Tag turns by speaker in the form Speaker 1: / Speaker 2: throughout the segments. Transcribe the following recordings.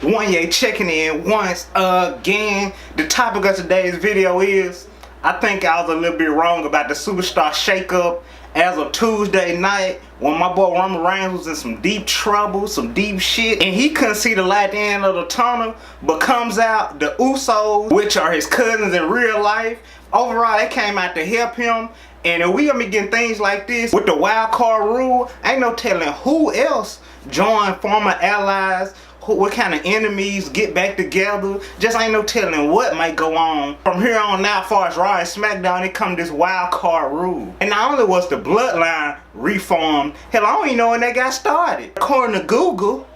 Speaker 1: Wanya checking in once again. The topic of today's video is, I think I was a little bit wrong about the superstar shakeup as of Tuesday night when my boy Roman Reigns was in some deep trouble, some deep shit, and he couldn't see the light at the end of the tunnel. But comes out the Usos, which are his cousins in real life. Overall, they came out to help him. And if we gonna be getting things like this with the wild card rule, ain't no telling who else join former allies, what kind of enemies get back together. Just ain't no telling what might go on from here on out. As far as Raw and SmackDown, it come this wild card rule. And not only was the bloodline reformed, hell, I don't even know when that got started. According to Google,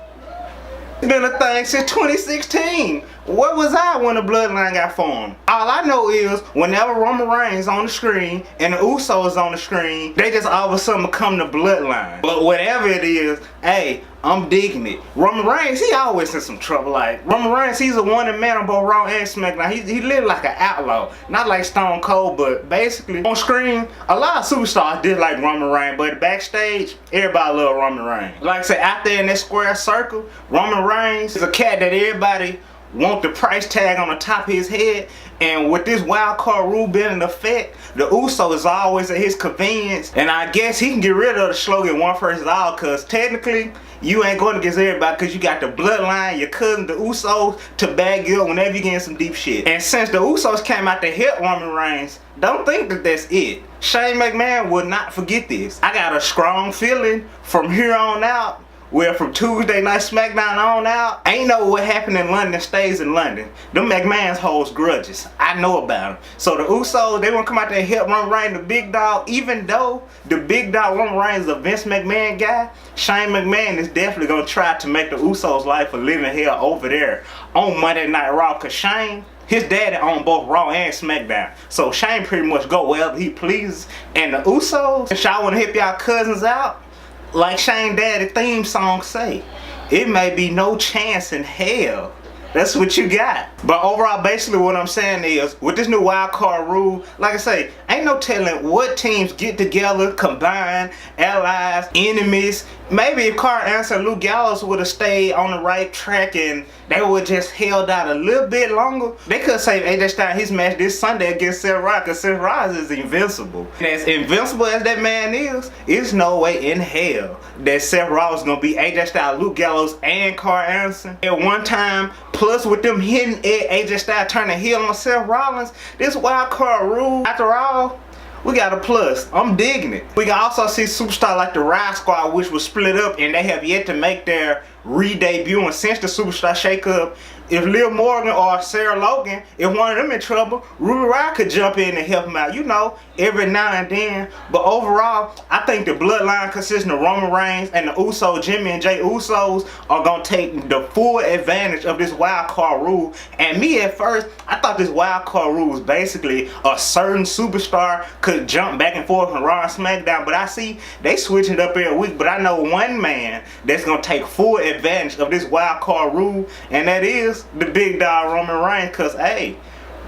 Speaker 1: it's been a thing since 2016. Where was I when the bloodline got formed? All I know is whenever Roman Reigns on the screen and the Usos on the screen, they just all of a sudden become the bloodline. But whatever it is, hey, I'm digging it. Roman Reigns, he always in some trouble. Like, Roman Reigns, he's a wanted man on both Raw and SmackDown. He lived like an outlaw. Not like Stone Cold, but basically on screen, a lot of superstars did like Roman Reigns, but backstage, everybody loved Roman Reigns. Like I said, out there in that square circle, Roman Reigns is a cat that everybody want the price tag on the top of his head. And with this wild card rule being in effect, the Uso is always at his convenience. And I guess he can get rid of the slogan one versus all, because technically you ain't going against everybody, because you got the bloodline, your cousin, the Usos, to bag you up whenever you get in some deep shit. And since the Usos came out to help Roman Reigns, don't think that that's it. Shane McMahon will not forget this. I got a strong feeling from here on out, well, from Tuesday Night SmackDown on out, ain't know what happened in London stays in London. Them McMahons holds grudges. I know about them. So the Usos, they want to come out there and help Roman Reigns, the big dog. Even though the big dog Roman Reigns is a Vince McMahon guy, Shane McMahon is definitely going to try to make the Usos' life a living hell over there on Monday Night Raw. Because Shane, his daddy on both Raw and SmackDown. So Shane pretty much go wherever he pleases. And the Usos, if y'all want to help y'all cousins out, like Shane Daddy theme song say, it may be no chance in hell. That's what you got. But overall, basically what I'm saying is, with this new wild card rule, like I say, ain't no telling what teams get together, combine, allies, enemies. Maybe if Carl Anderson and Luke Gallows would have stayed on the right track and they would just held out a little bit longer, they could save AJ Styles his match this Sunday against Seth Rollins, because Seth Rollins is invincible. And as invincible as that man is, there's no way in hell that Seth Rollins is going to beat AJ Styles, Luke Gallows, and Carl Anderson at one time. Plus with them hitting AJ Styles turning heel on Seth Rollins, this wild card rule, after all, we got a plus. I'm digging it. We can also see superstars like the Riot Squad, which was split up and they have yet to make their re-debut since the superstar shakeup. If Liv Morgan or Sarah Logan, if one of them in trouble, Ruby Riott could jump in and help him out, you know, every now and then. But overall, I think the bloodline consisting of Roman Reigns and the Usos, Jimmy and Jay Usos, are going to take the full advantage of this wild card rule. And me at first, I thought this wild card rule was basically a certain superstar could jump back and forth from Raw and SmackDown. But I see they switch it up every week. But I know one man that's going to take full advantage of this wild card rule, and that is the big dog Roman Reigns. Because hey,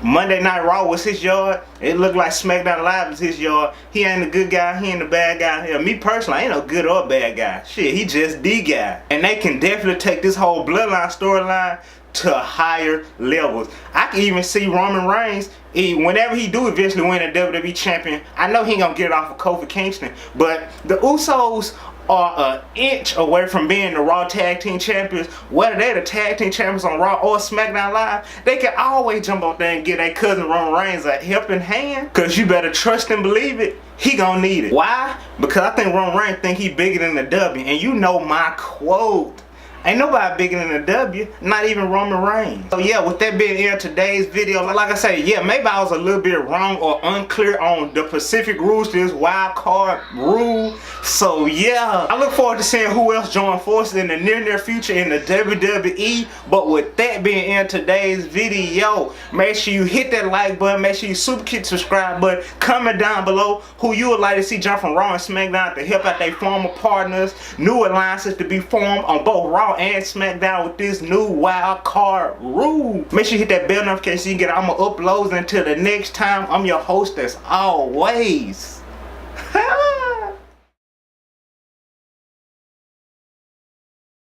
Speaker 1: Monday Night Raw was his yard. It looked like SmackDown Live was his yard. He ain't a good guy, he ain't a bad guy. Yeah, me personally, I ain't no good or bad guy. Shit, he just the guy. And they can definitely take this whole bloodline storyline to higher levels. I can even see Roman Reigns, whenever he do eventually win a WWE champion, I know he ain't gonna get it off of Kofi Kingston, but the Usos are an inch away from being the Raw Tag Team Champions. Whether they're the Tag Team Champions on Raw or SmackDown Live, they can always jump out there and get their cousin Roman Reigns a helping hand. Because you better trust and believe it, he gonna need it. Why? Because I think Roman Reigns think he bigger than the W. And you know my quote, ain't nobody bigger than the W, not even Roman Reigns. So yeah, with that being in today's video, like I say, yeah, maybe I was a little bit wrong or unclear on the specific rules to this wild card rule. So yeah, I look forward to seeing who else join forces in the near future in the WWE. But with that being in today's video, make sure you hit that like button, make sure you super kick subscribe button, comment down below who you would like to see jump from Raw and SmackDown to help out their former partners, new alliances to be formed on both Raw and SmackDown with this new wild card rule. Make sure you hit that bell notification so you can get all my uploads. Until the next time, I'm your host as always,